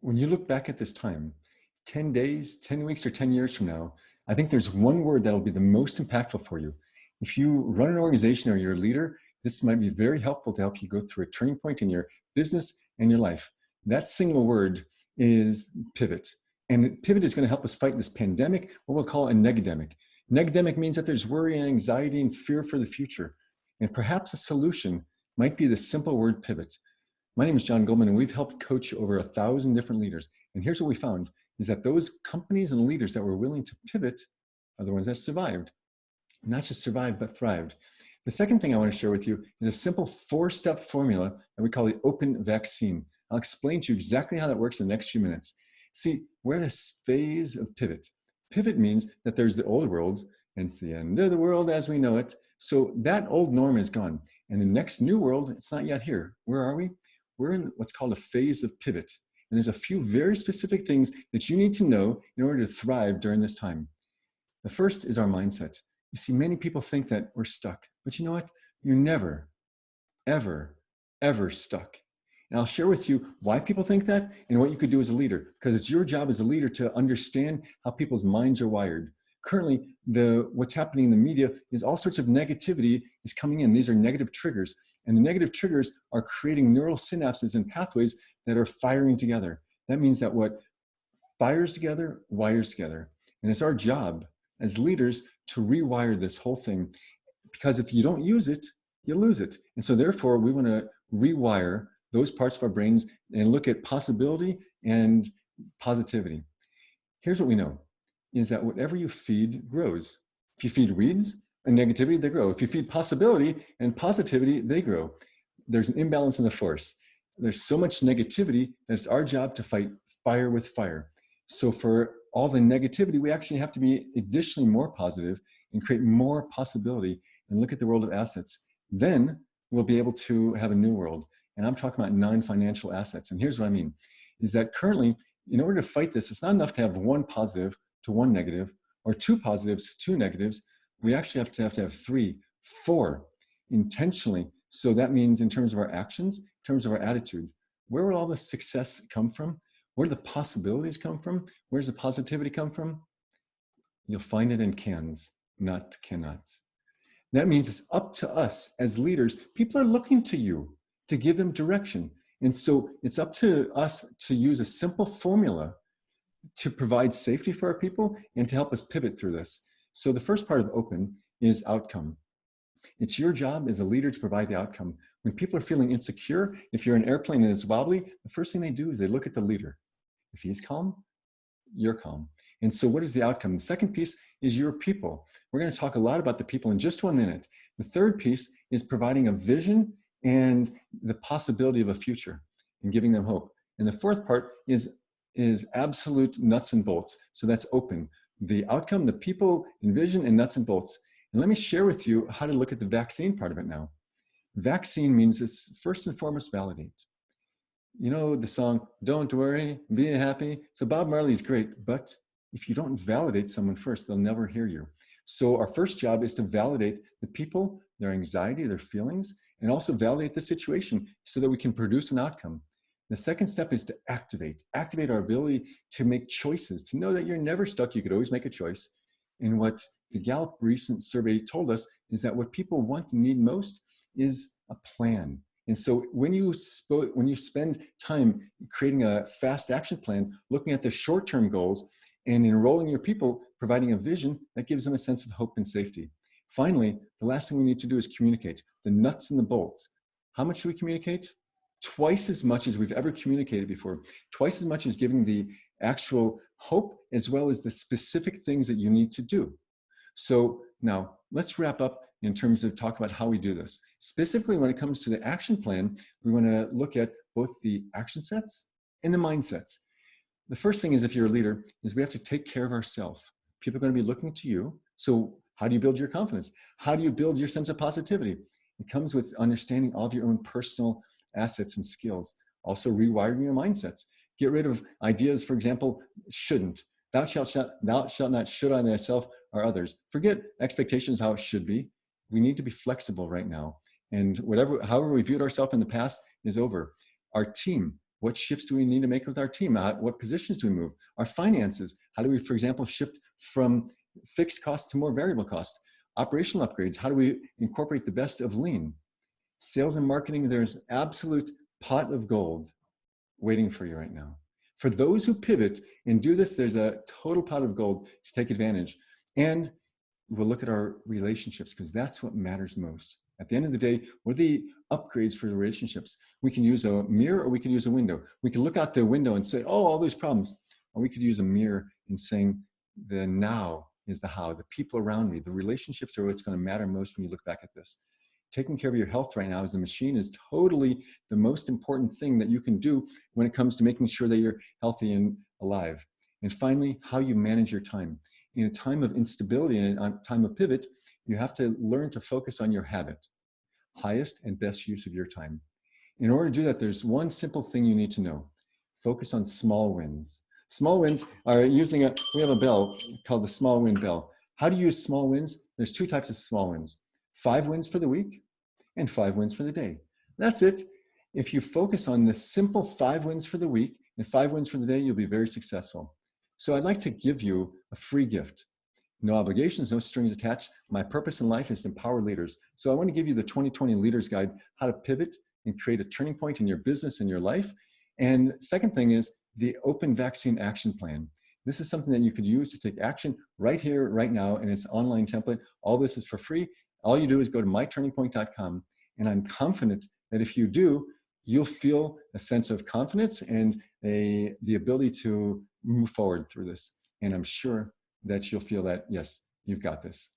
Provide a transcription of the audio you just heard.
When you look back at this time, 10 days, 10 weeks, or 10 years from now, I think there's one word that'll be the most impactful for you. If you run an organization or you're a leader, this might be very helpful to help you go through a turning point in your business and your life. That single word is pivot. And pivot is going to help us fight this pandemic, what we'll call a negademic. Negademic means that there's worry and anxiety and fear for the future. And perhaps a solution might be the simple word pivot. My name is John Goldman, and we've helped coach over 1,000 different leaders. And here's what we found is that those companies and leaders that were willing to pivot are the ones that survived. Not just survived, but thrived. The second thing I want to share with you is a simple 4-step formula that we call the open vaccine. I'll explain to you exactly how that works in the next few minutes. See, we're in a phase of pivot. Pivot means that there's the old world, and it's the end of the world as we know it. So that old norm is gone. And the next new world, it's not yet here. Where are we? We're in what's called a phase of pivot. And there's a few very specific things that you need to know in order to thrive during this time. The first is our mindset. You see, many people think that we're stuck, but you know what? You're never, ever, ever stuck. And I'll share with you why people think that and what you could do as a leader, because it's your job as a leader to understand how people's minds are wired. Currently, what's happening in the media is all sorts of negativity is coming in. These are negative triggers. And the negative triggers are creating neural synapses and pathways that are firing together. That means that what fires together, wires together. And it's our job as leaders to rewire this whole thing. Because if you don't use it, you lose it. And so therefore, we want to rewire those parts of our brains and look at possibility and positivity. Here's what we know, is that whatever you feed grows. If you feed weeds and negativity, they grow. If you feed possibility and positivity, they grow. There's an imbalance in the force. There's so much negativity that it's our job to fight fire with fire. So for all the negativity, we actually have to be additionally more positive and create more possibility and look at the world of assets. Then we'll be able to have a new world. And I'm talking about non-financial assets. And here's what I mean, is that currently, in order to fight this, it's not enough to have one positive to one negative, or two positives to two negatives. We actually have to have 3, 4 intentionally. So that means in terms of our actions, in terms of our attitude, where will all the success come from? Where do the possibilities come from? Where's the positivity come from? You'll find it in cans, not cannots. That means it's up to us as leaders. People are looking to you to give them direction. And so it's up to us to use a simple formula to provide safety for our people and to help us pivot through this. So the first part of open is outcome. It's your job as a leader to provide the outcome. When people are feeling insecure, if you're in an airplane and it's wobbly, the first thing they do is they look at the leader. If he's calm, you're calm. And so what is the outcome? The second piece is your people. We're going to talk a lot about the people in just 1 minute. The third piece is providing a vision and the possibility of a future and giving them hope. And the fourth part is absolute nuts and bolts. So that's open. The outcome, the people, and vision, and nuts and bolts. And let me share with you how to look at the vaccine part of it now. Vaccine means it's first and foremost validate. You know the song, Don't Worry, Be Happy. So Bob Marley's great, but if you don't validate someone first, they'll never hear you. So our first job is to validate the people, their anxiety, their feelings, and also validate the situation so that we can produce an outcome. The second step is to activate our ability to make choices, to know that you're never stuck. You could always make a choice. And what the Gallup recent survey told us is that what people want and need most is a plan. And so when you spend time creating a fast action plan, looking at the short-term goals and enrolling your people, providing a vision that gives them a sense of hope and safety. Finally, the last thing we need to do is communicate the nuts and the bolts. How much do we communicate? Twice as much as we've ever communicated before, twice as much as giving the actual hope as well as the specific things that you need to do. So now let's wrap up in terms of talk about how we do this. Specifically, when it comes to the action plan, we want to look at both the action sets and the mindsets. The first thing is, if you're a leader, is we have to take care of ourselves. People are going to be looking to you. So how do you build your confidence? How do you build your sense of positivity? It comes with understanding all of your own personal assets and skills. Also rewiring your mindsets. Get rid of ideas, for example, shouldn't. Thou shalt not should on thyself or others. Forget expectations how it should be. We need to be flexible right now. And however we viewed ourselves in the past is over. Our team, What shifts do we need to make with our team? What positions do we move? Our finances, how do we, for example, shift from fixed costs to more variable costs? Operational upgrades, how do we incorporate the best of lean? Sales and marketing, there's absolute pot of gold waiting for you right now. For those who pivot and do this, there's a total pot of gold to take advantage. And we'll look at our relationships, because that's what matters most. At the end of the day, what are the upgrades for the relationships? We can use a mirror, or we can use a window. We can look out the window and say, oh, all those problems. Or we could use a mirror in saying, the now is the how. The people around me, the relationships are what's going to matter most when you look back at this. Taking care of your health right now as a machine is totally the most important thing that you can do when it comes to making sure that you're healthy and alive. And finally, how you manage your time. In a time of instability and a time of pivot, you have to learn to focus on your habit, highest and best use of your time. In order to do that, there's one simple thing you need to know. Focus on small wins. Small wins are we have a bell called the small win bell. How do you use small wins? There's two types of small wins. 5 wins for the week and 5 wins for the day. That's it. If you focus on the simple 5 wins for the week and 5 wins for the day, you'll be very successful. So I'd like to give you a free gift. No obligations, no strings attached. My purpose in life is to empower leaders. So I want to give you the 2020 Leaders Guide, how to pivot and create a turning point in your business and your life. And second thing is the Open Vaccine Action Plan. This is something that you could use to take action right here, right now, and it's an online template. All this is for free. All you do is go to myturningpoint.com, and I'm confident that if you do, you'll feel a sense of confidence and the ability to move forward through this. And I'm sure that you'll feel that, yes, you've got this.